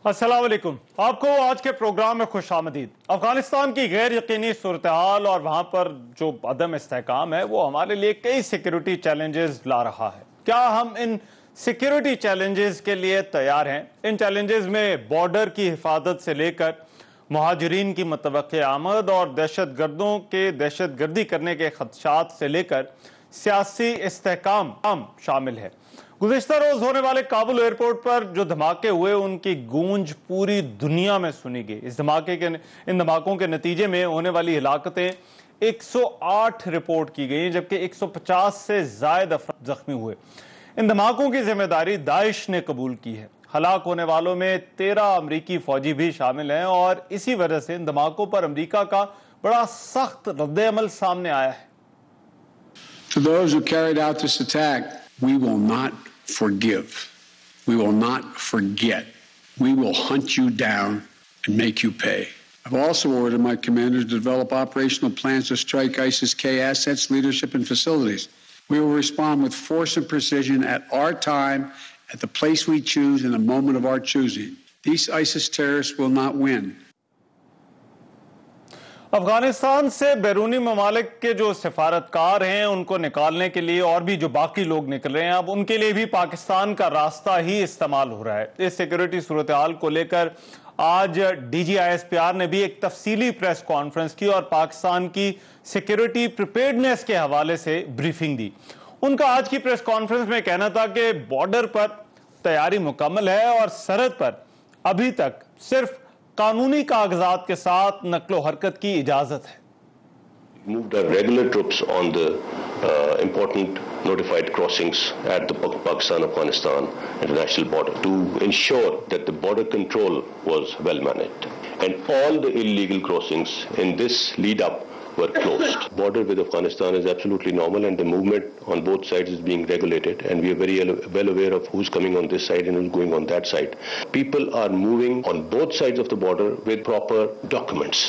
السلام علیکم، آپ کو آج کے پروگرام میں خوش آمدید۔ افغانستان کی غیر یقینی صورتحال اور وہاں پر جو عدم استحکام ہے وہ ہمارے لیے کئی سیکیورٹی چیلنجز لا رہا ہے۔ کیا ہم ان سیکیورٹی چیلنجز کے لیے تیار ہیں؟ ان چیلنجز میں بارڈر کی حفاظت سے لے کر مہاجرین کی متوقع آمد اور دہشت گردوں کے دہشت گردی کرنے کے خدشات سے لے کر سیاسی استحکام شامل ہے۔ گزشتہ روز ہونے والے کابل ایئرپورٹ پر جو دھماکے ہوئے ان کی گونج پوری دنیا میں سنی گئی۔ ان دھماکوں کے نتیجے میں ہونے والی ہلاکتیں 108 رپورٹ کی گئیں، جبکہ 150 سے زائد افراد زخمی ہوئے۔ ان دھماکوں کی ذمہ داری داعش نے قبول کی ہے۔ ہلاک ہونے والوں میں 13 امریکی فوجی بھی شامل ہیں اور اسی وجہ سے ان دھماکوں پر امریکہ کا بڑا سخت رد عمل سامنے آیا ہے۔ To those who carried out this attack, we will not forgive. We will not forget. We will hunt you down and make you pay. I've also ordered my commanders to develop operational plans to strike ISIS-K assets, leadership, and facilities. We will respond with force and precision at our time, at the place we choose, in a moment of our choosing. These ISIS terrorists will not win. Afghanistan سے بیرونی ممالک کے جو سفارتکار ہیں ان کو نکالنے کے لیے اور بھی جو باقی لوگ نکل رہے ہیں، اب ان کے لیے بھی پاکستان کا راستہ ہی استعمال ہو رہا ہے۔ اس سیکیورٹی صورتحال کو لے کر آج D G I S P R نے بھی ایک تفصیلی پریس کانفرنس کی اور پاکستان کی سیکیورٹی پریپیئرڈنس کے حوالے سے بریفنگ دی۔ ان کا آج کی پریس کانفرنس میں کہنا تھا کہ بارڈر پر تیاری مکمل ہے اور سرحد پر ابھی تک صرف قانونی کاغذات کے ساتھ نقل و حرکت کی اجازت ہے۔ Moved our regular troops on the important notified crossings at the Pakistan-Afghanistan international border to ensure that the border control was well managed. And all the illegal crossings in this lead up were closed. Border with Afghanistan is absolutely normal and the movement on both sides is being regulated, and we are very well aware of who's coming on this side and who's going on that side. People are moving on both sides of the border with proper documents.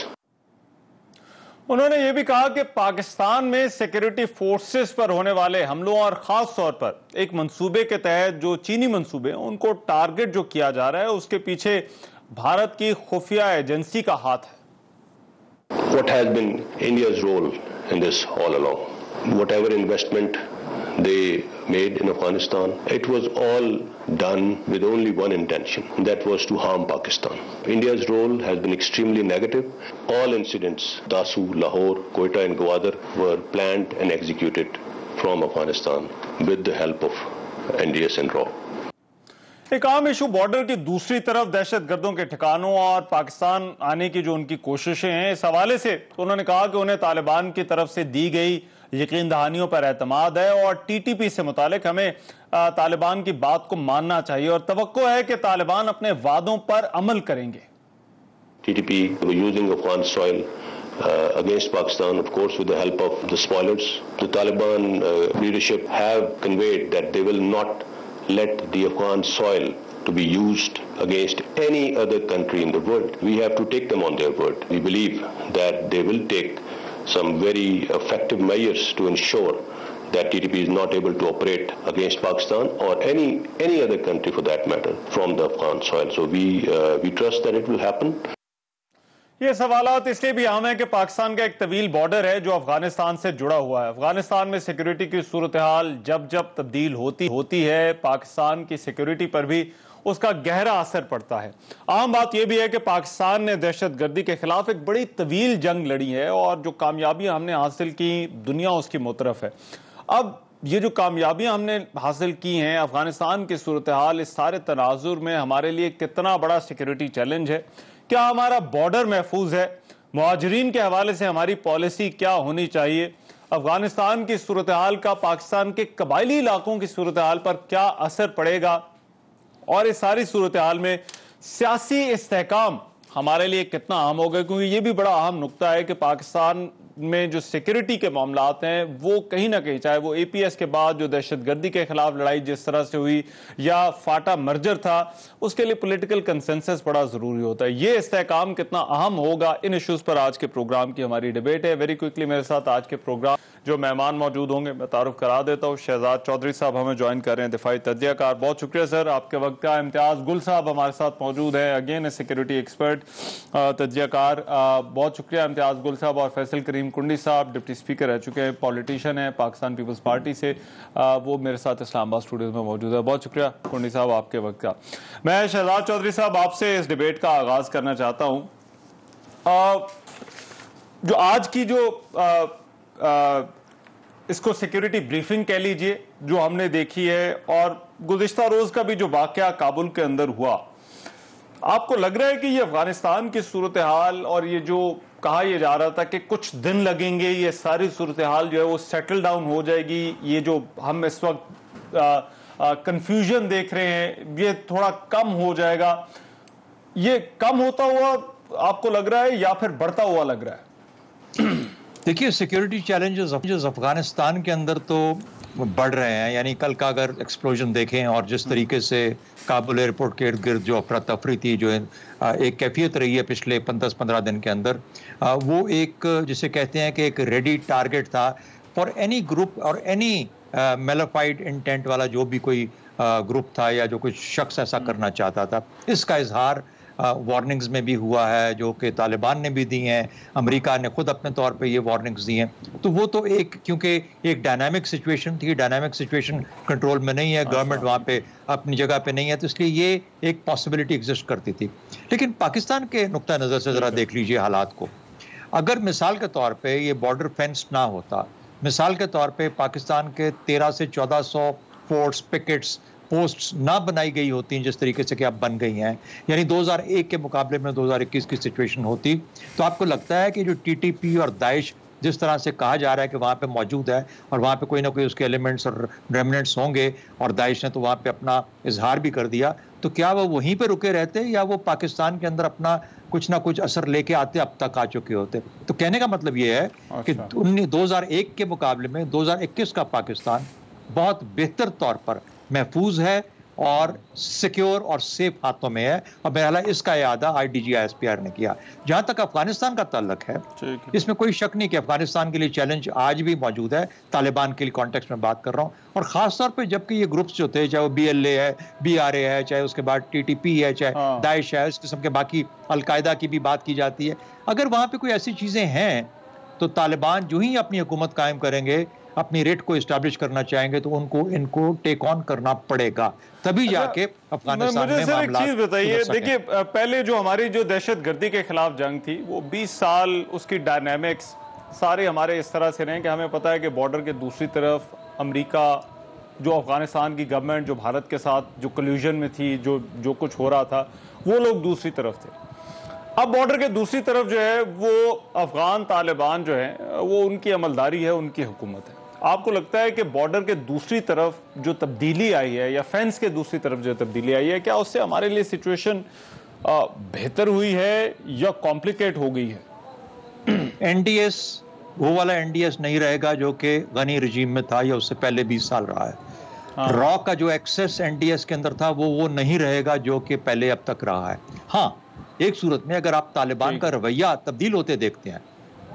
انہوں نے یہ بھی کہا کہ پاکستان میں security forces پر ہونے والے حملوں اور خاص طور پر ایک منصوبے کے تحت جو چینی منصوبے ہیں ان کو ٹارگٹ جو کیا جا رہا ہے اس کے پیچھے بھارت کی خفیہ ایجنسی کا ہاتھ ہے۔ What has been India's role in this all along? Whatever investment they made in Afghanistan, it was all done with only one intention, that was to harm Pakistan. India's role has been extremely negative. All incidents, Dasu, Lahore, Quetta and Gwadar, were planned and executed from Afghanistan with the help of NDS and RAW. ایک عام issue border کی دوسری طرف دہشت گردوں کے ٹھکانوں اور پاکستان آنے کی جو ان کی کوششیں ہیں، اس حوالے سے انہوں نے کہا کہ انہیں طالبان کی طرف سے دی گئی یقین دہانیوں پر اعتماد ہے اور ٹی ٹی پی سے متعلق ہمیں طالبان کی بات کو ماننا چاہیے اور توقع ہے کہ طالبان اپنے وعدوں پر عمل کریں گے۔ TTP were using Afghan soil against Pakistan, of course with the help of the spoilers. The Taliban leadership have conveyed that they will not let the Afghan soil to be used against any other country in the world. We have to take them on their word. We believe that they will take some very effective measures to ensure that TTP is not able to operate against Pakistan or any other country for that matter from the Afghan soil. So we trust that it will happen. یہ سوالات اس لیے بھی اہم ہیں کہ پاکستان کا ایک طویل بارڈر ہے جو افغانستان سے جڑا ہوا ہے۔ افغانستان میں سیکیورٹی کی صورتحال جب تبدیل ہوتی ہے، پاکستان کی سیکیورٹی پر بھی اس کا گہرا اثر پڑتا ہے۔ اہم بات یہ بھی ہے کہ پاکستان نے دہشت گردی کے خلاف ایک بڑی طویل جنگ لڑی ہے اور جو کامیابیاں ہم نے حاصل کی دنیا اس کی مترف ہے۔ اب یہ جو کامیابیاں ہم نے حاصل کی ہیں، افغانستان کی صورتحال اس سارے تناظر میں ہمارے لیے کتنا بڑا سیکیورٹی چیلنج ہے؟ کیا ہمارا بارڈر محفوظ ہے؟ مہاجرین کے حوالے سے ہماری پالیسی کیا ہونی چاہیے؟ افغانستان کی صورتحال کا پاکستان کے قبائلی علاقوں کی صورتحال پر کیا اثر پڑے گا؟ اور اس ساری صورتحال میں سیاسی استحکام ہمارے لیے کتنا اہم ہوگا؟ کیونکہ یہ بھی بڑا اہم نقطہ ہے کہ پاکستان میں جو سیکیورٹی کے معاملات ہیں وہ کہیں نہ کہیں, چاہے وہ APS کے بعد جو دہشت گردی کے خلاف لڑائی جس طرح سے ہوئی یا فاٹا مرجر تھا, اس کے لیے پولیٹیکل کنسنسس بڑا ضروری ہوتا ہے. یہ استحکام کتنا اہم ہوگا, ان ایشوز پر آج کے پروگرام کی ہماری ڈیبیٹ ہے. ویری کوئکلی میرے ساتھ آج کے پروگرام جو مہمان موجود ہوں گے میں تعارف کرا دیتا ہوں. شہزاد چودھری صاحب ہمیں جوائن کر رہے ہیں, دفاعی تجزیہ کار. بہت شکریہ سر آپ کے وقت کا. امتیاز گل صاحب ہمارے ساتھ موجود ہیں, اگین سیکیورٹی ایکسپرٹ, تجزیہ کار. بہت شکریہ امتیاز گل صاحب. اور فیصل کریم کنڈی صاحب ڈپٹی اسپیکر رہ چکے ہیں, پولیٹیشین ہیں پاکستان پیپلز پارٹی سے, وہ میرے ساتھ اسلام آباد اسٹوڈیوز میں موجود ہے. بہت شکریہ کنڈی صاحب آپ کے وقت کا. میں شہزاد چودھری صاحب آپ سے اس ڈیبیٹ کا آغاز کرنا چاہتا ہوں. جو آج کی جو اس کو سیکیورٹی بریفنگ کہہ لیجئے جو ہم نے دیکھی ہے, اور گزشتہ روز کا بھی جو واقعہ کابل کے اندر ہوا, آپ کو لگ رہا ہے کہ یہ افغانستان کی صورتحال, اور یہ جو کہا یہ جا رہا تھا کہ کچھ دن لگیں گے یہ ساری صورتحال جو ہے وہ سیٹل ڈاؤن ہو جائے گی, یہ جو ہم اس وقت کنفیوژن دیکھ رہے ہیں یہ تھوڑا کم ہو جائے گا, یہ کم ہوتا ہوا آپ کو لگ رہا ہے یا پھر بڑھتا ہوا لگ رہا ہے؟ دیکھیے سیکیورٹی چیلنجز افغانستان کے اندر تو بڑھ رہے ہیں. یعنی کل کا اگر ایکسپلوژن دیکھیں اور جس طریقے سے کابل ایئرپورٹ کے ارد گرد جو افراتفری تھی, جو ایک کیفیت رہی ہے پچھلے 10-15 دن کے اندر, وہ ایک جسے کہتے ہیں کہ ایک ریڈی ٹارگٹ تھا فار اینی گروپ اور اینی میلیفائڈ انٹینٹ والا جو بھی کوئی گروپ تھا یا جو کوئی شخص ایسا کرنا چاہتا تھا. اس کا اظہار وارننگز میں بھی ہوا ہے جو کہ طالبان نے بھی دی ہیں, امریکہ نے خود اپنے طور پہ یہ وارننگز دی ہیں. تو وہ تو ایک کیونکہ ایک ڈائنامک سچویشن تھی, ڈائنامک سچویشن کنٹرول میں نہیں ہے, گورنمنٹ وہاں پہ اپنی جگہ پہ نہیں ہے, تو اس لیے یہ ایک پاسبلٹی ایگزسٹ کرتی تھی. لیکن پاکستان کے نقطہ نظر سے ذرا دیکھ لیجئے حالات کو. اگر مثال کے طور پہ یہ بارڈر فینس نہ ہوتا, مثال کے طور پہ پاکستان کے 1300 سے 1400 فورٹس, پکٹس, پوسٹس نہ بنائی گئی ہوتی ہیں جس طریقے سے کہ اب بن گئی ہیں, یعنی 2001 کے مقابلے میں 2021 کی سچویشن ہوتی, تو آپ کو لگتا ہے کہ جو TTP اور داعش جس طرح سے کہا جا رہا ہے کہ وہاں پہ موجود ہے اور وہاں پہ کوئی نہ کوئی اس کے ایلیمنٹس اور ریمننٹس ہوں گے, اور داعش نے تو وہاں پہ اپنا اظہار بھی کر دیا, تو کیا وہ وہیں پہ رکے رہتے یا وہ پاکستان کے اندر اپنا کچھ نہ کچھ اثر لے کے آتے اب تک آ چکے ہوتے؟ تو کہنے کا مطلب یہ ہے کہ 2001 کے مقابلے میں 2021 کا پاکستان بہت بہتر طور پر محفوظ ہے اور سیکیور اور سیف ہاتھوں میں ہے, اور بہرحال اس کا اعادہ IDG ISPR نے کیا. جہاں تک افغانستان کا تعلق ہے, اس میں کوئی شک نہیں کہ افغانستان کے لیے چیلنج آج بھی موجود ہے. طالبان کے لیے کانٹیکسٹ میں بات کر رہا ہوں, اور خاص طور پہ جبکہ یہ گروپس جو تھے, چاہے وہ BLA ہے, BRA ہے, چاہے اس کے بعد TTP ہے, چاہے داعش ہے, اس قسم کے باقی القاعدہ کی بھی بات کی جاتی ہے, اگر وہاں پہ کوئی ایسی چیزیں ہیں تو طالبان جو ہی اپنی حکومت قائم کریں گے, اپنی ریٹ کو اسٹیبلش کرنا چاہیں گے, تو ان کو ٹیک آن کرنا پڑے گا, تبھی جا کے افغانستان میں معاملات. ایک چیز بتائیے, دیکھیے پہلے جو ہماری جو دہشت گردی کے خلاف جنگ تھی وہ 20 سال اس کی ڈائنامکس سارے ہمارے اس طرح سے رہے کہ ہمیں پتا ہے کہ بارڈر کے دوسری طرف امریکہ, جو افغانستان کی گورنمنٹ جو بھارت کے ساتھ جو کلیوژن میں تھی, جو کچھ ہو رہا تھا, وہ لوگ دوسری طرف تھے. اب بارڈر کے دوسری طرف جو ہے وہ افغان طالبان جو ہیں وہ ان کی عملداری ہے, ان کی حکومت ہے. آپ کو لگتا ہے کہ بارڈر کے دوسری طرف جو تبدیلی آئی ہے یا فینس کے دوسری طرف جو تبدیلی آئی ہے, کیا اس سے ہمارے لیے سچویشن بہتر ہوئی ہے یا کمپلیکیٹ ہو گئی ہے؟ NDS وہ والا NDS نہیں رہے گا جو کہ غنی رجیم میں تھا یا اس سے پہلے 20 سال رہا ہے. را کا جو ایکسس NDS کے اندر تھا وہ نہیں رہے گا جو کہ پہلے اب تک رہا ہے. ہاں, ایک صورت میں اگر آپ طالبان کا رویہ تبدیل ہوتے دیکھتے ہیں,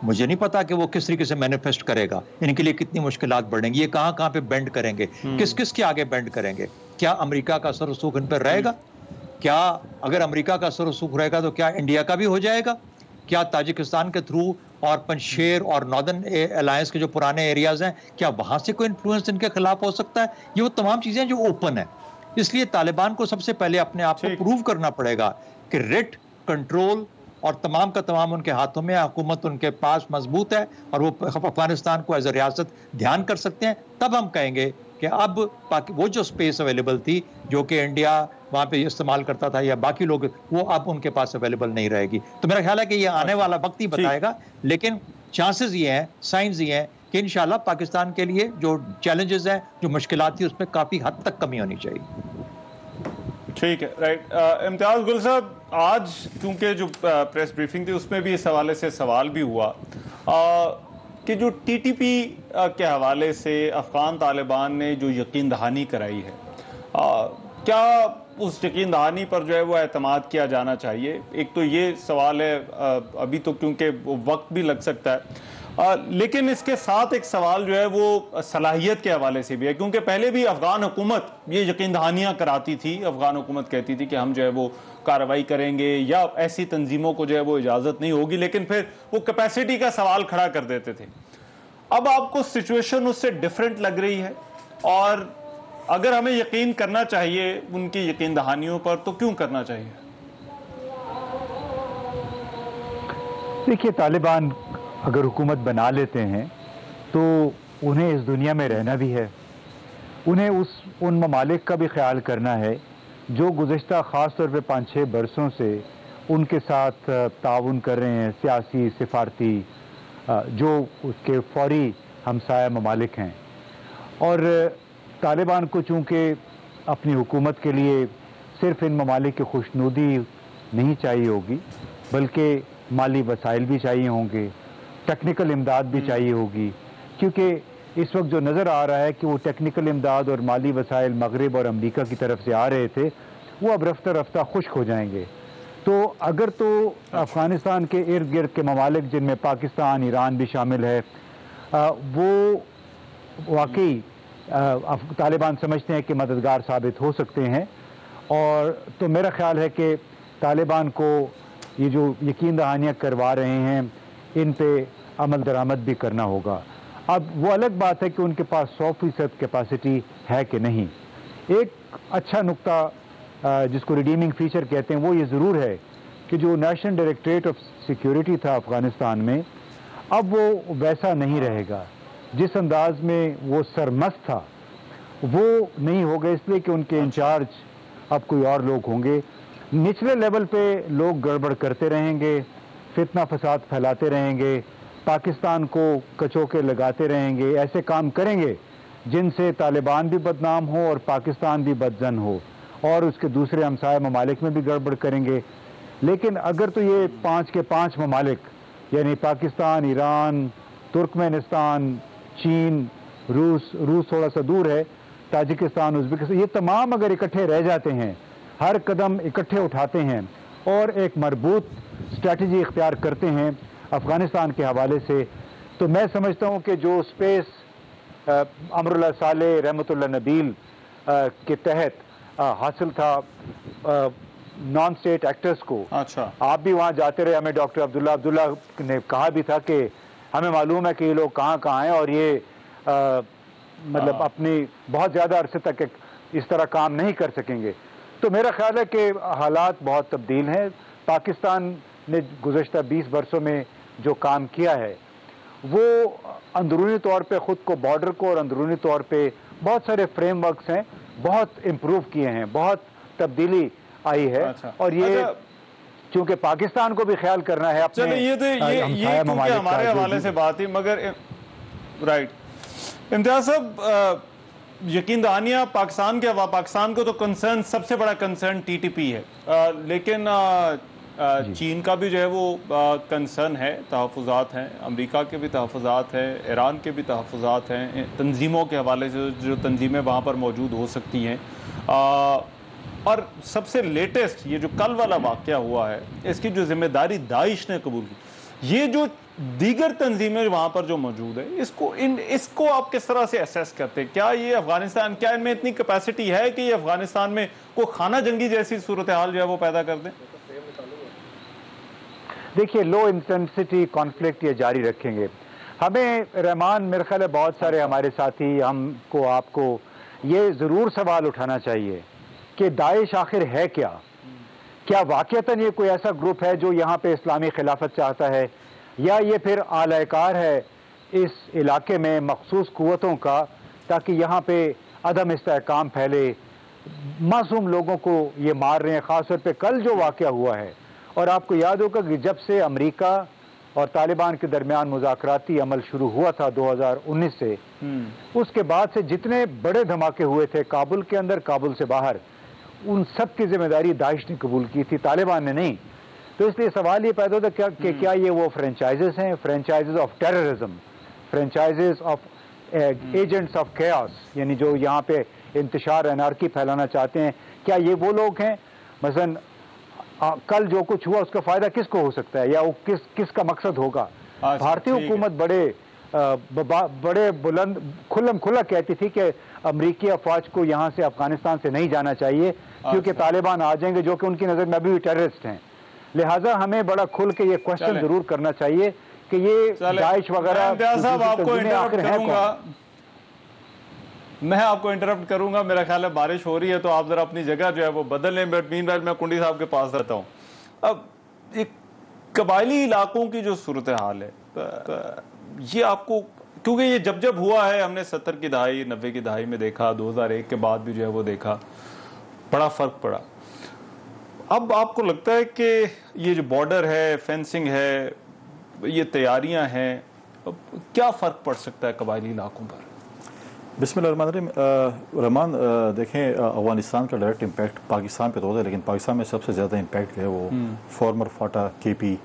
مجھے نہیں پتا کہ وہ کس طریقے سے مینیفیسٹ کرے گا, ان کے لیے کتنی مشکلات بڑھیں گی, یہ کہاں پہ بینڈ کریں گے, کس کے آگے بینڈ کریں گے. کیا امریکہ کا اثر رسوخ ان پر رہے گا؟ کیا اگر امریکہ کا اثر رسوخ رہے گا تو کیا انڈیا کا بھی ہو جائے گا؟ کیا تاجکستان کے تھرو اور پنشیر اور ناردرن الائنس کے جو پرانے ایریاز ہیں, کیا وہاں سے کوئی انفلوئنس ان کے خلاف ہو سکتا ہے؟ یہ وہ تمام چیزیں جو اوپن ہیں. اس لیے طالبان کو سب سے پہلے اپنے آپ کو پروو کرنا پڑے گا کہ ریٹ, کنٹرول اور تمام کا تمام ان کے ہاتھوں میں, حکومت ان کے پاس مضبوط ہے اور وہ افغانستان کو ایز اے ریاست دھیان کر سکتے ہیں. تب ہم کہیں گے کہ اب وہ جو سپیس اویلیبل تھی جو کہ انڈیا وہاں پہ استعمال کرتا تھا یا باقی لوگ, وہ اب ان کے پاس اویلیبل نہیں رہے گی. تو میرا خیال ہے کہ یہ آنے والا وقت ہی بتائے گا, لیکن چانسز یہ ہیں, سائنز یہ ہیں کہ انشاءاللہ پاکستان کے لیے جو چیلنجز ہیں, جو مشکلات تھی, اس میں کافی حد تک کمی ہونی چاہیے. ٹھیک ہے, رائٹ. امتیاز گل صاحب, آج کیونکہ جو پریس بریفنگ تھی اس میں بھی اس حوالے سے سوال بھی ہوا, کہ جو ٹی ٹی پی کے حوالے سے افغان طالبان نے جو یقین دہانی کرائی ہے، کیا اس یقین دہانی پر جو ہے وہ اعتماد کیا جانا چاہیے؟ ایک تو یہ سوال ہے، ابھی تو کیونکہ وقت بھی لگ سکتا ہے، لیکن اس کے ساتھ ایک سوال جو ہے وہ صلاحیت کے حوالے سے بھی ہے، کیونکہ پہلے بھی افغان حکومت یہ یقین دہانیاں کراتی تھی، افغان حکومت کہتی تھی کہ ہم جو ہے وہ کارروائی کریں گے یا ایسی تنظیموں کو جو ہے وہ اجازت نہیں ہوگی، لیکن پھر وہ کیپیسٹی کا سوال کھڑا کر دیتے تھے۔ اب آپ کو سچویشن اس سے ڈیفرنٹ لگ رہی ہے، اور اگر ہمیں یقین کرنا چاہیے ان کی یقین دہانیوں پر تو کیوں کرنا چاہیے؟ دیکھیے، طالبان اگر حکومت بنا لیتے ہیں تو انہیں اس دنیا میں رہنا بھی ہے، انہیں ان ممالک کا بھی خیال کرنا ہے جو گزشتہ خاص طور پہ 5-6 برسوں سے ان کے ساتھ تعاون کر رہے ہیں، سیاسی، سفارتی، جو اس کے فوری ہمسایہ ممالک ہیں۔ اور طالبان کو چونکہ اپنی حکومت کے لیے صرف ان ممالک کی خوشنودی نہیں چاہیے ہوگی، بلکہ مالی وسائل بھی چاہیے ہوں گے، ٹیکنیکل امداد بھی چاہیے ہوگی، کیونکہ اس وقت جو نظر آ رہا ہے کہ وہ ٹیکنیکل امداد اور مالی وسائل مغرب اور امریکہ کی طرف سے آ رہے تھے، وہ اب رفتہ رفتہ خشک ہو جائیں گے۔ تو اگر تو افغانستان کے ارد گرد کے ممالک جن میں پاکستان، ایران بھی شامل ہے، وہ واقعی طالبان سمجھتے ہیں کہ مددگار ثابت ہو سکتے ہیں، اور تو میرا خیال ہے کہ طالبان کو یہ جو یقین دہانیاں کروا رہے ہیں ان پہ عمل درآمد بھی کرنا ہوگا۔ اب وہ الگ بات ہے کہ ان کے پاس 100% کیپیسٹی ہے کہ نہیں۔ ایک اچھا نقطہ جس کو ریڈیمنگ فیچر کہتے ہیں وہ یہ ضرور ہے کہ جو نیشنل ڈائریکٹریٹ آف سیکیورٹی تھا افغانستان میں، اب وہ ویسا نہیں رہے گا۔ جس انداز میں وہ سرمست تھا وہ نہیں ہوگا، اس لیے کہ ان کے انچارج اب کوئی اور لوگ ہوں گے۔ نچلے لیول پہ لوگ گڑبڑ کرتے رہیں گے، فتنہ فساد پھیلاتے رہیں گے، پاکستان کو کچوکے لگاتے رہیں گے، ایسے کام کریں گے جن سے طالبان بھی بدنام ہو اور پاکستان بھی بدزن ہو، اور اس کے دوسرے ہمسایہ ممالک میں بھی گڑبڑ کریں گے۔ لیکن اگر تو یہ 5 کے 5 ممالک یعنی پاکستان، ایران، ترکمانستان، چین، روس تھوڑا سا دور ہے، تاجکستان، ازبکستان، یہ تمام اگر اکٹھے رہ جاتے ہیں، ہر قدم اکٹھے اٹھاتے ہیں اور ایک مربوط اسٹریٹجی اختیار کرتے ہیں افغانستان کے حوالے سے، تو میں سمجھتا ہوں کہ جو سپیس امر اللہ صالح رحمۃ اللہ نبیل کے تحت حاصل تھا نان اسٹیٹ ایکٹرز کو، آپ بھی وہاں جاتے رہے، ہمیں ڈاکٹر عبداللہ نے کہا بھی تھا کہ ہمیں معلوم ہے کہ یہ لوگ کہاں کہاں ہیں اور یہ مطلب اپنی بہت زیادہ عرصے تک اس طرح کام نہیں کر سکیں گے۔ تو میرا خیال ہے کہ حالات بہت تبدیل ہیں۔ پاکستان نے گزشتہ 20 برسوں میں جو کام کیا ہے وہ اندرونی طور پہ خود کو، بارڈر کو، اور اندرونی طور پہ بہت سارے فریم ورکس ہیں، بہت امپروو کیے ہیں، بہت تبدیلی آئی ہے۔ اور یہ چونکہ پاکستان کو بھی خیال کرنا ہے اپنے ہمسایہ ممالک کا، ہمارے حوالے سے بات ہی، مگر رائٹ امتیاز صاحب، یقین دہانیاں پاکستان کو تو کنسرن، سب سے بڑا کنسرن ٹی ٹی پی ہے، لیکن چین کا بھی جو ہے وہ کنسرن ہے، تحفظات ہیں، امریکہ کے بھی تحفظات ہیں، ایران کے بھی تحفظات ہیں، تنظیموں کے حوالے سے جو تنظیمیں وہاں پر موجود ہو سکتی ہیں، اور سب سے لیٹسٹ یہ جو کل والا واقعہ ہوا ہے، اس کی جو ذمہ داری داعش نے قبول کی، یہ جو دیگر تنظیمیں وہاں پر جو موجود ہے، اس کو آپ کس طرح سے اسیس کرتے ہیں؟ کیا یہ افغانستان، کیا ان میں اتنی کیپیسٹی ہے کہ یہ افغانستان میں کوئی خانہ جنگی جیسی صورتحال جو ہے وہ پیدا کر دیں؟ دیکھیے، لو انٹینسٹی کانفلکٹ یہ جاری رکھیں گے۔ ہمیں رحمان، میرے خیال ہے بہت سارے ہمارے ساتھی، ہم کو، آپ کو یہ ضرور سوال اٹھانا چاہیے کہ داعش آخر ہے کیا؟ کیا واقعتاً یہ کوئی ایسا گروپ ہے جو یہاں پہ اسلامی خلافت چاہتا ہے، یا یہ پھر اعلی کار ہے اس علاقے میں مخصوص قوتوں کا تاکہ یہاں پہ عدم استحکام پھیلے، معصوم لوگوں کو یہ مار رہے ہیں؟ خاص طور پہ کل جو واقعہ ہوا ہے، اور آپ کو یاد ہوگا کہ جب سے امریکہ اور طالبان کے درمیان مذاکراتی عمل شروع ہوا تھا 2019 سے، اس کے بعد سے جتنے بڑے دھماکے ہوئے تھے کابل کے اندر، کابل سے باہر، ان سب کی ذمہ داری داعش نے قبول کی تھی، طالبان نے نہیں۔ تو اس لیے سوال یہ پیدا ہوتا کہ کیا یہ وہ فرینچائزز ہیں، franchises of terrorism, franchises of agents of chaos, یعنی جو یہاں پہ انتشار انارکی پھیلانا چاہتے ہیں، کیا یہ وہ لوگ ہیں؟ مثلاً کل جو کچھ ہوا اس کا فائدہ کس کو ہو سکتا ہے، یا وہ کس کا مقصد ہوگا؟ بھارتی حکومت بڑے بلند کھلم کھلا کہتی تھی کہ امریکی افواج کو یہاں سے افغانستان سے نہیں جانا چاہیے کیونکہ طالبان آ جائیں گے، جو کہ ان کی نظر میں ابھی بھی ٹیررسٹ ہیں. لہٰذا ہمیں بڑا کھل کے یہ کوشچن ضرور کرنا چاہیے کہ یہ داعش وغیرہ. میں آپ کو انٹرپٹ کروں گا، میرا خیال ہے بارش ہو رہی ہے تو آپ ذرا اپنی جگہ جو ہے وہ بدل لیں. بٹ مین وائل میں کنڈی صاحب کے پاس رہتا ہوں. اب ایک قبائلی علاقوں کی جو صورتحال ہے یہ آپ کو، کیونکہ یہ جب ہوا ہے، ہم نے 70 کی دہائی 90 کی دہائی میں دیکھا، 2001 کے بعد بھی جو ہے وہ دیکھا، بڑا فرق پڑا. اب آپ کو لگتا ہے کہ یہ جو بارڈر ہے، فینسنگ ہے، یہ تیاریاں ہیں، کیا فرق پڑ سکتا ہے قبائلی علاقوں پر؟ بسم اللہ الرحمن الرحیم. رحمان دیکھیں، افغانستان کا ڈائریکٹ امپیکٹ پاکستان پہ تو ہوتا ہے، لیکن پاکستان میں سب سے زیادہ امپیکٹ ہے وہ فارمر فاٹا کے پی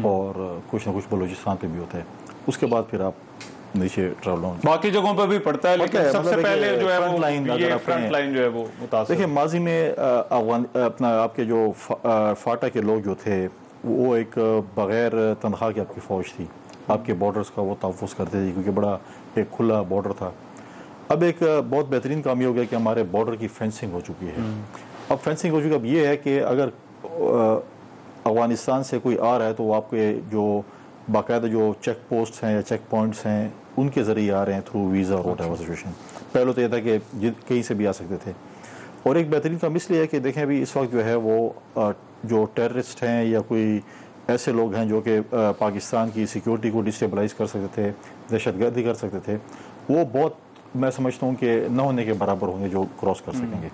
اور کچھ نہ کچھ بلوچستان پہ بھی ہوتا ہے. اس کے بعد پھر آپ نیچے ٹریول ڈاؤن باقی جگہوں پہ بھی پڑتا ہے، لیکن سب سے پہلے جو ہے وہ فرنٹ لائن جو ہے وہ متاثر. دیکھیں ماضی میں آپ کے جو فاٹا کے لوگ جو تھے وہ ایک بغیر تنخواہ کی آپ کی فوج تھی، آپ کے بارڈرز کا وہ تحفظ کرتے تھے کیونکہ بڑا ایک کھلا بارڈر تھا. اب ایک بہت بہترین کام یہ ہو گیا کہ ہمارے بارڈر کی فینسنگ ہو چکی ہے. اب فینسنگ ہو چکی، اب یہ ہے کہ اگر افغانستان سے کوئی آ رہا ہے تو وہ آپ کے جو باقاعدہ جو چیک پوسٹس ہیں یا چیک پوائنٹس ہیں ان کے ذریعے آ رہے ہیں تھرو ویزا اور واٹ ایور سچویشن. پہلے تو یہ تھا کہ کہیں سے بھی آ سکتے تھے. اور ایک بہترین کام اس لیے ہے کہ دیکھیں ابھی اس وقت جو ہے وہ جو ٹیررسٹ ہیں یا کوئی ایسے لوگ ہیں جو کہ پاکستان کی سیکیورٹی کو ڈسٹیبلائز کر سکتے تھے، دہشت گردی کر سکتے تھے، وہ بہت میں سمجھتا ہوں کہ نہ ہونے کے برابر ہوں گے جو کراس کر سکیں گے.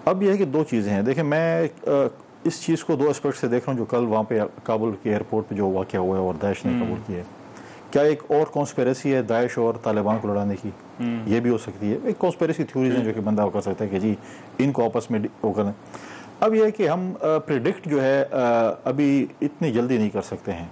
اب یہ ہے کہ دو چیزیں ہیں. دیکھیں میں اس چیز کو دو اسپیکٹ سے دیکھ رہا ہوں. جو کل وہاں پہ کابل کے ایئرپورٹ پہ جو واقعہ ہوا ہے اور داعش نے قبول کیا ہے، کیا ایک اور کانسپیریسی ہے داعش اور طالبان کو لڑانے کی؟ یہ بھی ہو سکتی ہے. ایک کانسپیریسی تھیوریز ہیں جو کہ بندہ کر سکتا ہے کہ جی ان کو آپس میں وہ کریں. اب یہ ہے کہ ہم پریڈکٹ جو ہے ابھی اتنی جلدی نہیں کر سکتے ہیں.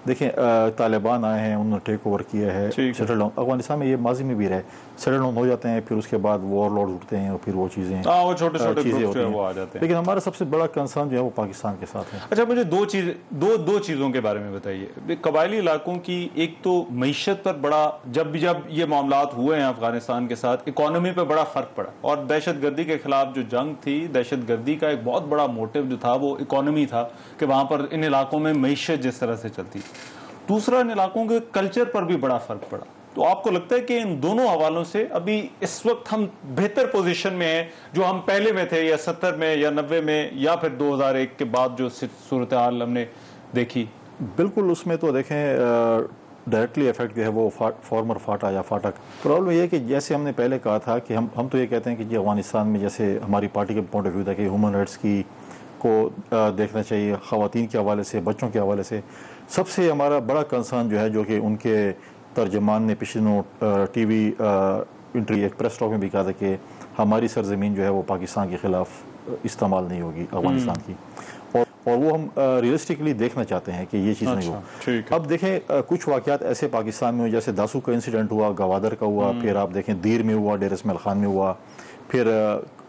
دیکھیں طالبان آئے ہیں، انہوں نے ٹیک اوور کیا ہے، سیٹل ڈاؤن. افغانستان میں یہ ماضی میں بھی رہے، سیٹل ڈاؤن ہو جاتے ہیں، پھر اس کے بعد وار لارڈ اٹھتے ہیں اور پھر وہ چیزیں چھوٹے چیزیں ہوتی ہیں. لیکن ہمارا سب سے بڑا کنسرن جو ہے وہ پاکستان کے ساتھ ہے. اچھا مجھے دو چیزوں کے بارے میں بتائیے. قبائلی علاقوں کی ایک تو معیشت پر بڑا، جب یہ معاملات ہوئے ہیں افغانستان کے ساتھ، اکانومی پہ بڑا فرق پڑا. اور دہشت گردی کے خلاف جو جنگ تھی، دہشت گردی کا ایک بہت بڑا موٹیو جو تھا وہ اکانومی تھا کہ وہاں پر ان علاقوں میں معیشت جس طرح سے چلتی. دوسرا ان علاقوں کے کلچر پر بھی بڑا فرق پڑا. تو آپ کو لگتا ہے کہ ان دونوں حوالوں سے ابھی اس وقت ہم بہتر پوزیشن میں ہیں جو ہم پہلے میں تھے، یا 70 میں یا 90 میں یا پھر 2001 کے بعد جو صورتحال ہم نے دیکھی؟ بالکل. اس میں تو دیکھیں ڈائریکٹلی افیکٹ جو ہے وہ فارمر فاٹا یا فاٹک. پرابلم یہ ہے کہ جیسے ہم نے پہلے کہا تھا کہ ہم تو یہ کہتے ہیں کہ جی افغانستان میں جیسے ہماری پارٹی کے پوائنٹ آف ویو تھا کہ ہیومن رائٹس کی کو دیکھنا چاہیے، خواتین کے حوالے سے، بچوں کے حوالے سے. سب سے ہمارا بڑا کنسرن جو ہے، جو کہ ان کے ترجمان نے پچھلے دنوں ٹی وی انٹرویو ایک پریس ٹاک میں بھی کہا تھا کہ ہماری سرزمین جو ہے وہ پاکستان کے خلاف استعمال نہیں ہوگی افغانستان کی. اور وہ ہم ریئلسٹکلی دیکھنا چاہتے ہیں کہ یہ چیز نہیں ہو. اب دیکھیں کچھ واقعات ایسے پاکستان میں ہوئے، جیسے داسو کا انسیڈنٹ ہوا، گوادر کا ہوا، پھر آپ دیکھیں دیر میں ہوا، ڈیر اسماعیل خان میں ہوا، پھر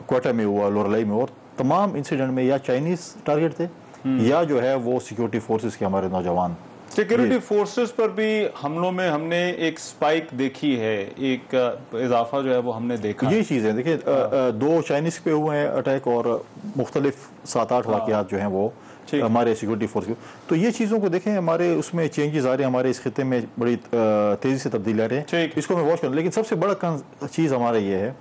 کوئٹہ میں ہوا، لورلائی میں. اور تمام انسیڈنٹ میں یا چائنیز ٹارگیٹ تھے یا جو ہے وہ سیکیورٹی فورسز کے ہمارے نوجوان. سیکیورٹی فورسز پر بھی حملوں میں ہم نے ایک سپائک دیکھی ہے، ایک اضافہ جو ہے وہ ہم نے دیکھا. یہ چیز ہے. دیکھیں 2 چائنیز پہ ہوئے ہیں اٹیک اور مختلف 7-8 واقعات جو ہیں وہ ہمارے سیکیورٹی فورس کے. تو یہ چیزوں کو دیکھیں، ہمارے اس میں چینجز آ رہے ہیں، ہمارے اس خطے میں بڑی تیزی سے تبدیلی آ رہے ہیں. اس کو میں واچ کروں. لیکن سب سے بڑا چیز ہمارا یہ ہے،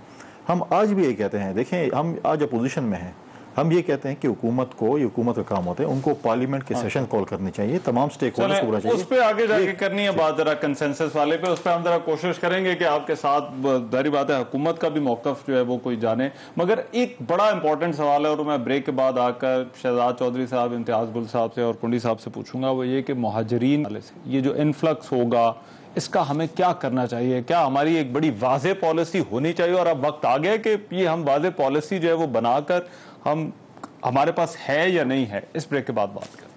ہم آج بھی یہ کہتے ہیں، دیکھیں ہم آج اپوزیشن میں ہیں، ہم یہ کہتے ہیں کہ حکومت کو، یہ حکومت کا کام ہوتا ہے، ان کو پارلیمنٹ کے سیشن کال کرنی چاہیے، تمام سٹیک ہولڈرز کو بلانا چاہیے. اس پہ آگے جا کے کرنی ہے بات ذرا کنسنسس والے پہ. اس پہ ہم ذرا کوشش کریں گے کہ آپ کے ساتھ، ظاہری بات ہے حکومت کا بھی موقف جو ہے وہ کوئی جانے. مگر ایک بڑا امپورٹنٹ سوال ہے اور میں بریک کے بعد آ کر شہزاد چودھری صاحب، امتیاز گل صاحب سے اور کنڈی صاحب سے پوچھوں گا، وہ یہ کہ مہاجرین والے سے یہ جو انفلکس ہوگا اس کا ہمیں کیا کرنا چاہیے؟ کیا ہماری ایک بڑی واضح پالیسی ہونی چاہیے؟ اور اب وقت آ گیا کہ یہ ہم واضح پالیسی جو ہے وہ بنا کر ہمارے پاس ہے یا نہیں ہے؟ اس بریک کے بعد بات کرتے ہیں.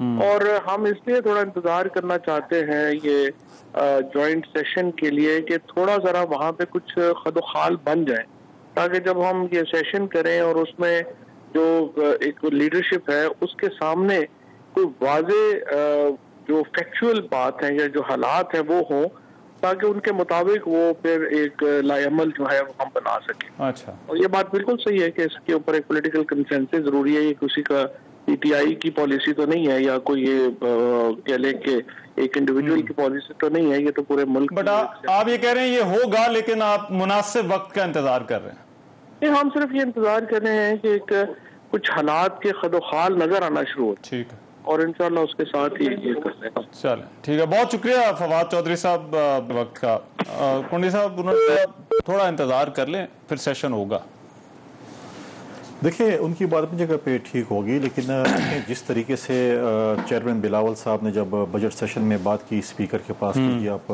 اور ہم اس لیے تھوڑا انتظار کرنا چاہتے ہیں یہ جوائنٹ سیشن کے لیے کہ تھوڑا ذرا وہاں پہ کچھ خد و خال بن جائے، تاکہ جب ہم یہ سیشن کریں اور اس میں جو ایک لیڈرشپ ہے اس کے سامنے کوئی واضح جو فیکچوئل بات ہے یا جو حالات ہیں وہ ہوں، تاکہ ان کے مطابق وہ پھر ایک لائے عمل جو ہے وہ ہم بنا سکیں. اچھا، اور یہ بات بالکل صحیح ہے کہ اس کے اوپر ایک پولیٹیکل کنسنسس ضروری ہے. یہ کسی کا پی ٹی آئی کی پالیسی تو نہیں ہے یا کوئی یہ کہہ لیں کہ ایک انڈیویجول کی پالیسی تو نہیں ہے، یہ تو پورے ملک. بٹ آپ یہ کہہ رہے ہیں یہ ہوگا، لیکن آپ مناسب وقت کا انتظار کر رہے ہیں. نہیں، ہم صرف یہ انتظار کر رہے ہیں کہ ایک کچھ حالات کے خد و خال نظر آنا شروع ہو، ٹھیک ہے، اور انشاءاللہ اس کے ساتھ ہی یہ کرتے ہیں. چلیں ٹھیک ہے، بہت شکریہ فواد چودھری صاحب وقت کا. کنڈی صاحب انہوں نے تھوڑا انتظار کر لیں، پھر سیشن ہوگا. دیکھیں ان کی بات اپنی جگہ پہ ٹھیک ہوگی، لیکن جس طریقے سے چیئرمین بلاول صاحب نے جب بجٹ سیشن میں بات کی اسپیکر کے پاس کہ آپ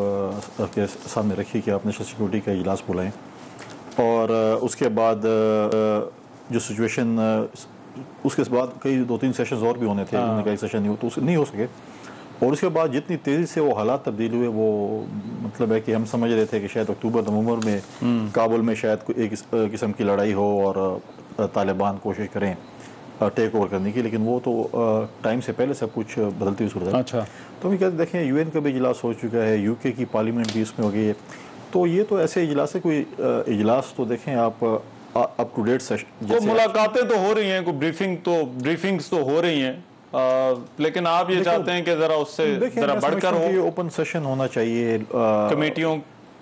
کے سامنے رکھی کہ آپ نیشنل سیکورٹی کا اجلاس بلائیں، اور اس کے بعد جو سچویشن اس کے بعد کئی 2-3 سیشنز اور بھی ہونے تھے، انہوں نے کئی سیشن نہیں ہو سکے، اور اس کے بعد جتنی تیزی سے وہ حالات تبدیل ہوئے، وہ مطلب ہے کہ ہم سمجھ رہے تھے کہ شاید اکتوبر نومبر میں کابل میں شاید ایک قسم کی لڑائی ہو اور طالبان کوشش کریں ٹیک اوور کرنے کی، لیکن وہ تو ٹائم سے پہلے سب کچھ بدلتی ہوئی صورت ہے. اچھا، تو ہم کہتے دیکھیں یو این کا بھی اجلاس ہو چکا ہے، یو کے کی پارلیمنٹ بھی اس میں ہو گئی ہے، تو یہ تو ایسے اجلاس ہے، کوئی اجلاس تو دیکھیں آپ اپ ٹو ڈیٹ سیشن، ملاقاتیں تو ہو رہی ہیں، کوئی بریفنگز تو ہو رہی ہیں، لیکن آپ یہ چاہتے ہیں کہ ذرا اس سے ذرا بڑھ کر ہو، اوپن سیشن ہونا چاہیے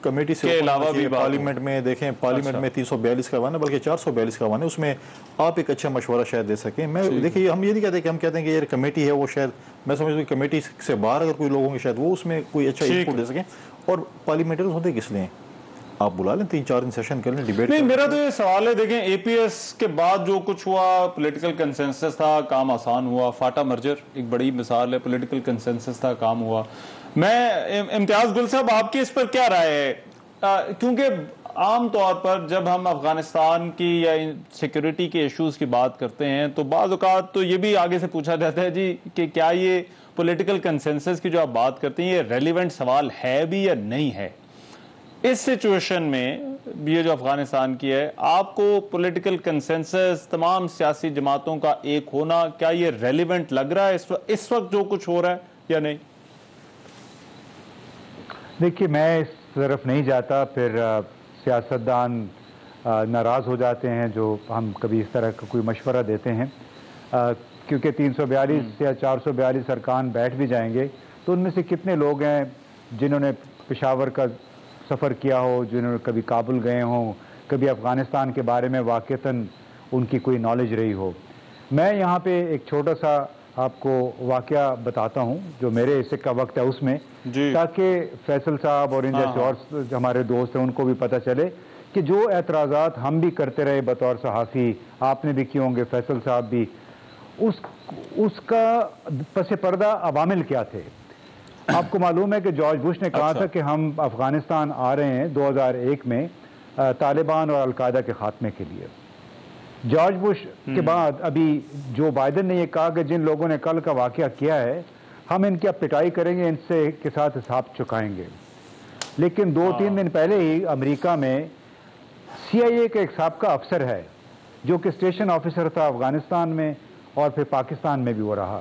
کمیٹی سے علاوہ بھی. پارلیمنٹ میں دیکھیں، پارلیمنٹ میں 342 کا ایوان ہے، بلکہ 442 کا ایوان ہے، اس میں آپ ایک اچھا مشورہ شاید دے سکیں. میں دیکھیے ہم یہ نہیں کہتے کہ ہم کہتے ہیں کہ یہ کمیٹی ہے، وہ شاید میں سمجھتا ہوں کمیٹی سے باہر اگر کوئی لوگ ہوں گے شاید وہ اس میں کوئی اچھا انپٹ دے سکیں. اور پارلیمنٹریز ہوتے کس لیے؟ آپ بلا لیں 3-4 دن سیشن کر لیں، ڈیبیٹ. نہیں، میرا تو یہ سوال ہے، دیکھیں اے پی ایس کے بعد جو کچھ ہوا، پولیٹیکل کنسنسس تھا، کام آسان ہوا. فاٹا مرجر ایک بڑی مثال ہے، پولیٹیکل کنسنسس تھا، کام ہوا. میں امتیاز گل صاحب آپ کی اس پر کیا رائے ہے؟ کیونکہ عام طور پر جب ہم افغانستان کی یا سیکیورٹی کے ایشوز کی بات کرتے ہیں تو بعض اوقات تو یہ بھی آگے سے پوچھا جاتا ہے جی کہ کیا یہ پولیٹیکل کنسنسس کی جو آپ بات کرتے ہیں یہ ریلیونٹ سوال ہے بھی یا نہیں ہے. اس سچویشن میں یہ جو افغانستان کی ہے، آپ کو پولیٹیکل کنسنسس تمام سیاسی جماعتوں کا ایک ہونا، کیا یہ ریلیونٹ لگ رہا ہے اس وقت جو کچھ ہو رہا ہے یا نہیں؟ دیکھیے میں اس طرف نہیں جاتا، پھر سیاستدان ناراض ہو جاتے ہیں جو ہم کبھی اس طرح کا کوئی مشورہ دیتے ہیں، کیونکہ 342 یا 442 ارکان بیٹھ بھی جائیں گے تو ان میں سے کتنے لوگ ہیں جنہوں نے پشاور کا سفر کیا ہو، جنہوں نے کبھی کابل گئے ہوں، کبھی افغانستان کے بارے میں واقعتاً ان کی کوئی نالج رہی ہو. میں یہاں پہ ایک چھوٹا سا آپ کو واقعہ بتاتا ہوں جو میرے حصے کا وقت ہے اس میں، تاکہ فیصل صاحب اور ان جیسے اور ہمارے دوست ہیں ان کو بھی پتہ چلے کہ جو اعتراضات ہم بھی کرتے رہے بطور صحافی، آپ نے بھی کیے ہوں گے، فیصل صاحب بھی، اس کا پس پردہ عوامل کیا تھے. آپ کو معلوم ہے کہ جارج بش نے کہا تھا کہ ہم افغانستان آ رہے ہیں 2001 میں طالبان اور القاعدہ کے خاتمے کے لیے. جارج بش کے بعد ابھی جو بائیڈن نے یہ کہا کہ جن لوگوں نے کل کا واقعہ کیا ہے ہم ان کی اب پٹائی کریں گے، ان سے کے ساتھ حساب چکائیں گے. لیکن 2-3 دن پہلے ہی امریکہ میں سی آئی اے کا ایک سابقہ افسر ہے جو کہ اسٹیشن آفیسر تھا افغانستان میں اور پھر پاکستان میں بھی وہ رہا،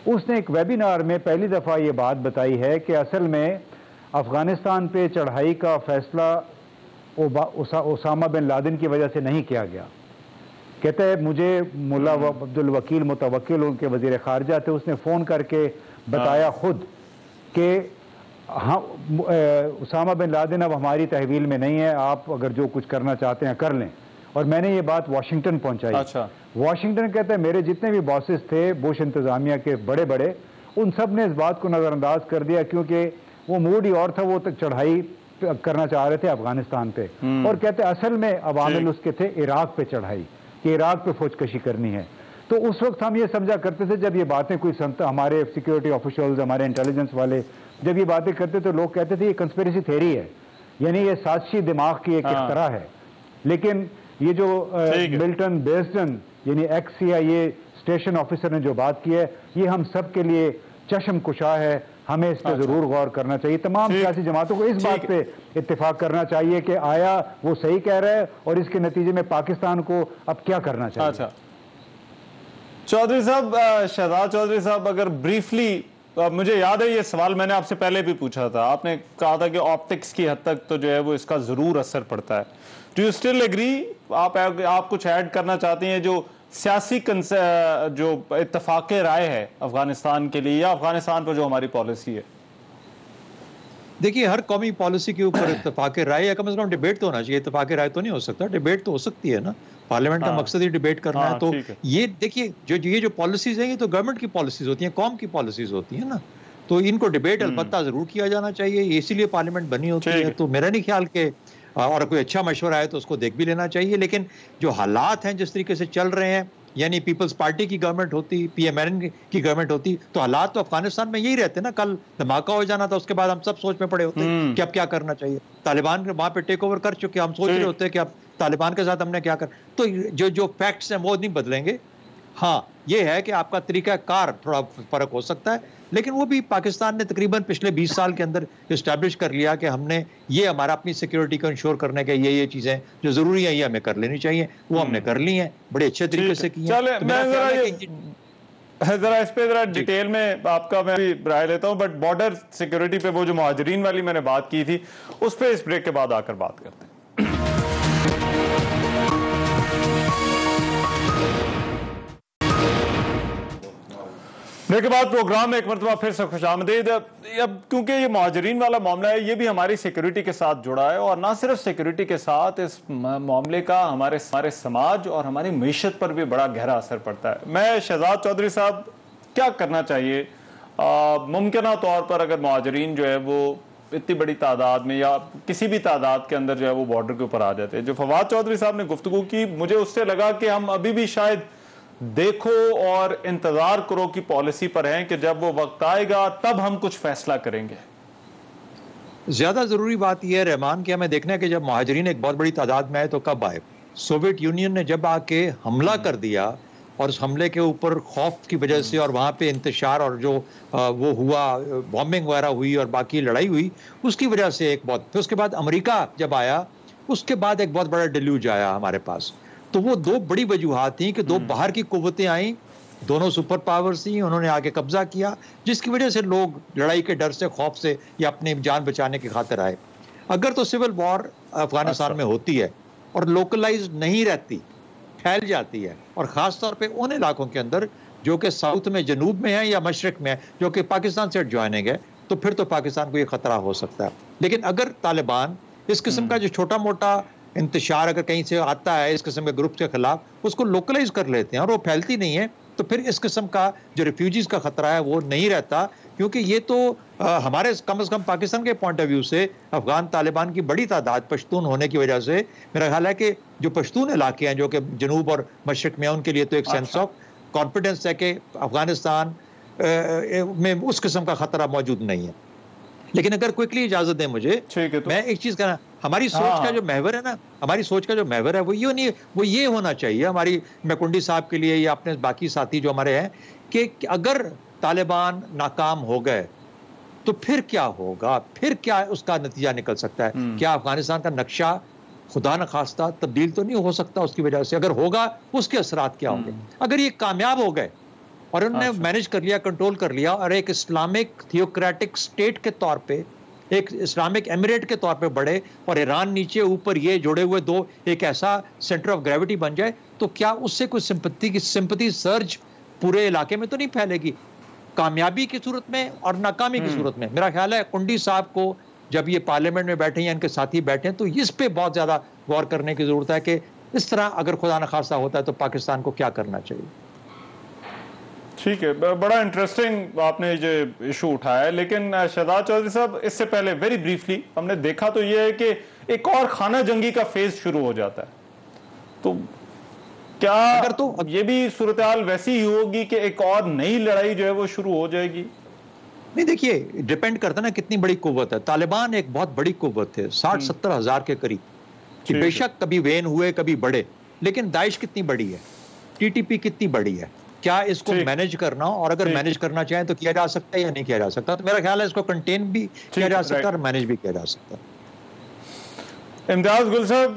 اس نے ایک ویبینار میں پہلی دفعہ یہ بات بتائی ہے کہ اصل میں افغانستان پہ چڑھائی کا فیصلہ اسامہ بن لادن کی وجہ سے نہیں کیا گیا. کہتا ہے مجھے ملا عبد الوکیل متوکل ان کے وزیر خارجہ تھے، اس نے فون کر کے بتایا خود کہ اسامہ بن لادن اب ہماری تحویل میں نہیں ہے، آپ اگر جو کچھ کرنا چاہتے ہیں کر لیں. اور میں نے یہ بات واشنگٹن پہنچائی. واشنگٹن کہتا ہے میرے جتنے بھی باسز تھے بش انتظامیہ کے بڑے بڑے، ان سب نے اس بات کو نظر انداز کر دیا کیونکہ وہ موڈ ہی اور تھا، وہ تک چڑھائی کرنا چاہ رہے تھے افغانستان پہ. اور کہتے ہیں اصل میں عوامل اس کے تھے عراق پہ چڑھائی، کہ عراق پہ فوج کشی کرنی ہے. تو اس وقت ہم یہ سمجھا کرتے تھے جب یہ باتیں کوئی سنتا، ہمارے سیکیورٹی آفیشلز، ہمارے انٹیلیجنس والے جب یہ باتیں کرتے تو لوگ کہتے تھے یہ کنسپیریسی تھیوری ہے، یعنی یہ سازشی دماغ کی ایک اختراع ہے. لیکن یہ جو ملٹن بیسڈن یعنی ایکس سی آئی اے اسٹیشن آفیسر نے جو بات کی ہے یہ ہم سب کے لیے چشم کشا ہے، ہمیں اس پہ ضرور غور کرنا چاہیے. تمام سیاسی جماعتوں کو اس بات پہ اتفاق کرنا چاہیے کہ آیا وہ صحیح کہہ رہا ہے اور اس کے نتیجے میں پاکستان کو اب کیا کرنا چاہیے. اچھا چودھری صاحب، شہزاد چودھری صاحب، اگر بریفلی، مجھے یاد ہے یہ سوال میں نے آپ سے پہلے بھی پوچھا تھا، آپ نے کہا تھا کہ آپٹکس کی حد تک تو جو ہے وہ اس کا ضرور اثر پڑتا ہے. Do you still agree? آپ کچھ ایڈ کرنا چاہتے ہیں جو سیاسی جو اتفاق رائے ہے افغانستان کے لیے یا افغانستان پر جو ہماری پالیسی ہے؟ دیکھیے ہر قومی پالیسی کے اوپر اتفاق رائے یا کم از کم ڈیبیٹ تو ہونا چاہیے. اتفاق رائے تو نہیں ہو سکتا، ڈیبیٹ تو ہو سکتی ہے نا. پارلیمنٹ کا مقصد ہی ڈیبیٹ کرنا ہے. تو یہ دیکھیے جو پالیسیز ہیں یہ تو گورنمنٹ کی پالیسیز ہوتی ہیں، قوم کی پالیسیز ہوتی ہیں نا. تو ان کو ڈیبیٹ البتہ ضرور کیا جانا چاہیے، اسی لیے پارلیمنٹ بنی ہوتی ہے. تو میرا نہیں خیال کہ اور کوئی اچھا مشورہ ہے تو اس کو دیکھ بھی لینا چاہیے. لیکن جو حالات ہیں جس طریقے سے چل رہے ہیں، یعنی پیپلز پارٹی کی گورنمنٹ ہوتی، پی ایم این کی گورنمنٹ ہوتی، تو حالات تو افغانستان میں یہی رہتے نا. کل دھماکہ ہو جانا تھا، اس کے بعد ہم سب سوچ میں پڑے ہوتے کہ اب کیا کرنا چاہیے. طالبان وہاں پہ ٹیک اوور کر چکے، ہم سوچ رہے ہوتے کہ اب طالبان کے ساتھ ہم نے کیا کر. تو جو فیکٹس ہیں وہ نہیں بدلیں گے. ہاں یہ ہے کہ آپ کا طریقہ کار تھوڑا فرق ہو سکتا ہے، لیکن وہ بھی پاکستان نے تقریباً پچھلے 20 سال کے اندر اسٹیبلش کر لیا کہ ہم نے یہ ہمارا اپنی سیکیورٹی کو انشور کرنے کے یہ چیزیں جو ضروری ہیں یہ ہمیں کر لینی چاہیے، وہ ہم نے کر لی ہیں، بڑے اچھے طریقے سے کی ہیں. ذرا اس پہ ذرا ڈیٹیل میں آپ کا میں بھی رائے لیتا ہوں. بٹ بارڈر سیکیورٹی پہ وہ جو مہاجرین والی میں نے بات کی تھی اس پہ اس بریک کے بعد آ کر بات کرتے ہیں. بریک کے بعد پروگرام میں ایک مرتبہ پھر سے خوش آمدید. اب کیونکہ یہ مہاجرین والا معاملہ ہے، یہ بھی ہماری سیکیورٹی کے ساتھ جڑا ہے، اور نہ صرف سیکیورٹی کے ساتھ اس معاملے کا ہمارے سماج اور ہماری معیشت پر بھی بڑا گہرا اثر پڑتا ہے. میں شہزاد چودھری صاحب، کیا کرنا چاہیے ممکنہ طور پر اگر مہاجرین جو ہے وہ اتنی بڑی تعداد میں یا کسی بھی تعداد کے اندر جو ہے وہ بارڈر کے اوپر آ جاتے ہیں؟ جو فواد چودھری صاحب نے گفتگو کی، مجھے اس سے لگا کہ ہم ابھی بھی شاید دیکھو اور انتظار کرو کی پالیسی پر ہیں کہ جب وہ وقت آئے گا تب ہم کچھ فیصلہ کریں گے. زیادہ ضروری بات یہ ہے رحمان کہ ہمیں دیکھنا ہے کہ جب مہاجرین ایک بہت بڑی تعداد میں آئے تو کب آئے. سوویت یونین نے جب آ کے حملہ کر دیا اور اس حملے کے اوپر خوف کی وجہ سے اور وہاں پہ انتشار اور جو وہ ہوا، بامبنگ وغیرہ ہوئی اور باقی لڑائی ہوئی، اس کی وجہ سے ایک بہت. پھر اس کے بعد امریکہ جب آیا، اس کے بعد ایک بہت بڑا ڈیلیوج آیا ہمارے پاس. تو وہ دو بڑی وجوہات تھیں کہ دو باہر کی قوتیں آئیں، دونوں سپر پاورز تھیں، انہوں نے آگے قبضہ کیا، جس کی وجہ سے لوگ لڑائی کے ڈر سے، خوف سے یا اپنی جان بچانے کی خاطر آئے. اگر تو سول وار افغانستان میں ہوتی ہے اور لوکلائز نہیں رہتی، پھیل جاتی ہے، اور خاص طور پہ ان علاقوں کے اندر جو کہ ساؤتھ میں، جنوب میں ہیں یا مشرق میں ہیں، جو کہ پاکستان سے جوائننگ ہے، تو پھر تو پاکستان کو یہ خطرہ ہو سکتا ہے. لیکن اگر طالبان اس قسم کا جو چھوٹا موٹا انتشار اگر کہیں سے آتا ہے اس قسم کے گروپ کے خلاف، اس کو لوکلائز کر لیتے ہیں اور وہ پھیلتی نہیں ہے، تو پھر اس قسم کا جو ریفیوجیز کا خطرہ ہے وہ نہیں رہتا. کیونکہ یہ تو ہمارے کم از کم پاکستان کے پوائنٹ آف ویو سے افغان طالبان کی بڑی تعداد پشتون ہونے کی وجہ سے میرا خیال ہے کہ جو پشتون علاقے ہیں جو کہ جنوب اور مشرق میں، ان کے لیے تو ایک سینس آف کانفیڈنس ہے کہ افغانستان میں اس قسم کا خطرہ موجود نہیں ہے. لیکن اگر کوئکلی اجازت دیں مجھے، میں ایک چیز کہنا، ہماری سوچ کا جو محور ہے نا، ہماری سوچ کا جو محور ہے وہ یہ ہونا چاہیے ہماری، میں کنڈی صاحب کے لیے یا اپنے باقی ساتھی جو ہمارے ہیں، کہ اگر طالبان ناکام ہو گئے تو پھر کیا ہوگا، پھر کیا اس کا نتیجہ نکل سکتا ہے. کیا افغانستان کا نقشہ خدا نخواستہ تبدیل تو نہیں ہو سکتا اس کی وجہ سے؟ اگر ہوگا اس کے اثرات کیا ہوں گے؟ اگر یہ کامیاب ہو گئے اور انہوں نے مینج کر لیا، کنٹرول کر لیا، اور ایک اسلامک تھیوکریٹک سٹیٹ کے طور پہ، ایک اسلامک ایمریٹ کے طور پہ بڑھے، اور ایران نیچے اوپر یہ جڑے ہوئے دو ایک ایسا سینٹر آف گریوٹی بن جائے، تو کیا اس سے کوئی سمپتھی سرج پورے علاقے میں تو نہیں پھیلے گی، کامیابی کی صورت میں اور ناکامی کی صورت میں؟ میرا خیال ہے کنڈی صاحب کو جب یہ پارلیمنٹ میں بیٹھے یا ان کے ساتھی بیٹھے تو اس پہ بہت زیادہ غور کرنے کی ضرورت ہے کہ اس طرح اگر خدا نخواستہ ہوتا ہے تو پاکستان کو کیا کرنا چاہیے. ٹھیک ہے، بڑا انٹرسٹنگ آپ نے یہ ایشو اٹھایا ہے. لیکن شہزاد چودھری صاحب، اس سے پہلے ویری بریفلی ہم نے دیکھا تو یہ ہے کہ ایک اور خانہ جنگی کا فیز شروع ہو جاتا ہے. تو کیا اگر تو یہ بھی صورتحال ویسی ہی ہوگی کہ ایک اور نئی لڑائی جو ہے وہ شروع ہو جائے گی؟ نہیں، دیکھیے ڈیپینڈ کرتا نا کتنی بڑی قوت ہے. طالبان ایک بہت بڑی قوت ہے، 60-70 ہزار کے قریب، کہ بے شک کبھی وین ہوئے کبھی بڑھے، لیکن داعش کتنی بڑی ہے، ٹی ٹی پی کتنی بڑی ہے، کیا اس کو مینج کرنا، اور اگر مینج کرنا چاہیں تو کیا جا سکتا ہے یا نہیں کیا جا سکتا. تو میرا خیال ہے اس کو کنٹین بھی کیا جا سکتا ہے اور مینج بھی کیا جا سکتا ہے. امتیاز گل صاحب،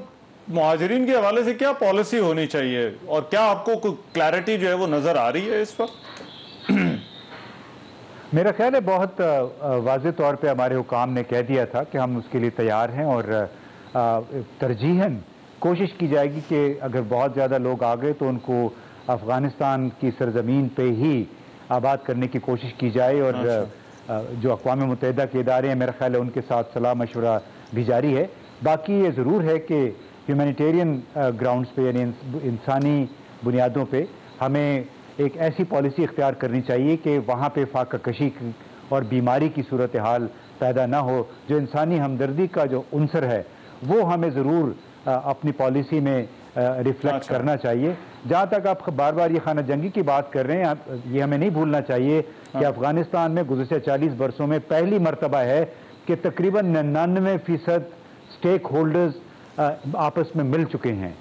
مہاجرین کے حوالے سے کیا پالیسی ہونی چاہیے، اور کیا آپ کو کوئی کلیئرٹی جو ہے وہ نظر آ رہی ہے اس وقت؟ میرا خیال ہے بہت واضح طور پہ ہمارے حکام نے کہہ دیا تھا کہ ہم اس کے لیے تیار ہیں، اور ترجیحاً کوشش کی جائے گی کہ اگر بہت زیادہ لوگ آ گئے تو ان کو افغانستان کی سرزمین پہ ہی آباد کرنے کی کوشش کی جائے، اور جو اقوام متحدہ کے ادارے ہیں میرا خیال ہے ان کے ساتھ صلاح مشورہ بھی جاری ہے. باقی یہ ضرور ہے کہ ہیومینیٹیرین گراؤنڈز پہ، یعنی انسانی بنیادوں پہ ہمیں ایک ایسی پالیسی اختیار کرنی چاہیے کہ وہاں پہ فاقہ کشی اور بیماری کی صورتحال پیدا نہ ہو. جو انسانی ہمدردی کا جو عنصر ہے وہ ہمیں ضرور اپنی پالیسی میں ریفلیکٹ کرنا چاہیے. جہاں تک آپ بار بار یہ خانہ جنگی کی بات کر رہے ہیں، یہ ہمیں نہیں بھولنا چاہیے کہ افغانستان میں گزشتہ 40 برسوں میں پہلی مرتبہ ہے کہ تقریباً 99% سٹیک ہولڈرز آپس میں مل چکے ہیں.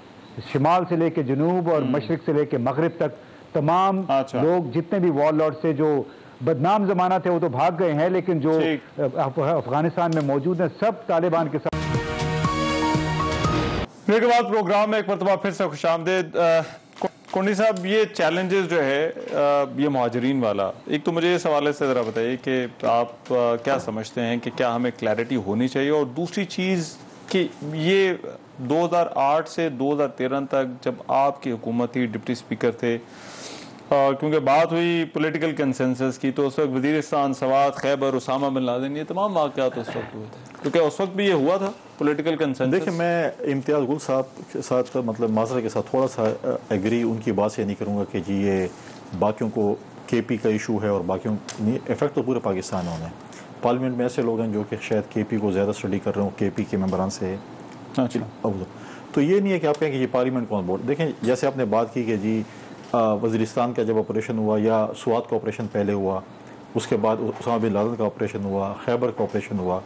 شمال سے لے کے جنوب اور مشرق سے لے کے مغرب تک تمام لوگ، جتنے بھی وار لارڈ سے جو بدنام زمانہ تھے وہ تو بھاگ گئے ہیں، لیکن جو افغانستان میں موجود ہیں سب طالبان کے ساتھ. پھر کے بعد پروگرام میں ایک مرتبہ پھر سے خوش آمدید. کونڈی صاحب، یہ چیلنجز جو ہے یہ مہاجرین والا، ایک تو مجھے اس حوالے سے ذرا بتائیے کہ آپ کیا سمجھتے ہیں کہ کیا ہمیں کلیئرٹی ہونی چاہیے، اور دوسری چیز کہ یہ 2008 سے 2013 تک جب آپ کی حکومت تھی، ڈپٹی اسپیکر تھے، کیونکہ بات ہوئی پولیٹیکل کنسنسس کی، تو اس وقت وزیرستان، سوات، خیبر، اسامہ بن لادن، یہ تمام واقعات اس وقت ہوئے تھے، کیونکہ اس وقت بھی یہ ہوا تھا پولیٹیکل کنسنسس. دیکھیں، میں امتیاز گل صاحب کے ساتھ مطلب معذرت کے ساتھ تھوڑا سا ایگری ان کی بات سے نہیں کروں گا کہ جی یہ باقیوں کو کے پی کا ایشو ہے اور باقیوں افیکٹ تو پورے پاکستان ہونا ہے. پارلیمنٹ میں ایسے لوگ ہیں جو کہ شاید کے پی کو زیادہ اسٹڈی کر رہے ہوں، کے پی کے ممبران سے. تو یہ نہیں ہے کہ آپ کہیں کہ یہ پارلیمنٹ کون بورڈ. دیکھیں، جیسے آپ نے بات کی کہ جی وزیرستان کا جب آپریشن ہوا یا سوات کا آپریشن پہلے ہوا، اس کے بعد اسامہ بن لادن کا آپریشن ہوا، خیبر کا آپریشن ہوا،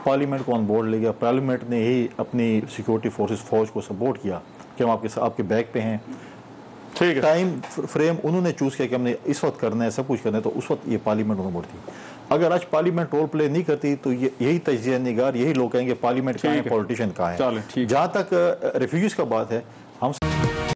پارلیمنٹ کو آن بورڈ لے گیا. پارلیمنٹ نے ہی اپنی سیکورٹی فورسز فوج کو سپورٹ کیا کہ ہم آپ کے بیک پہ ہیں. ٹائم فریم انہوں نے چوز کیا کہ ہم نے اس وقت کرنا ہے، سب کچھ کرنا ہے، تو اس وقت یہ پارلیمنٹ آن بورڈ تھی. اگر آج پارلیمنٹ رول پلے نہیں کرتی تو یہی تجزیہ نگار، یہی لوگ کہیں گے پارلیمنٹ کہاں ہے، پولیٹیشین کہاں ہے. جہاں تک ریفیوجیز کا بات ہے،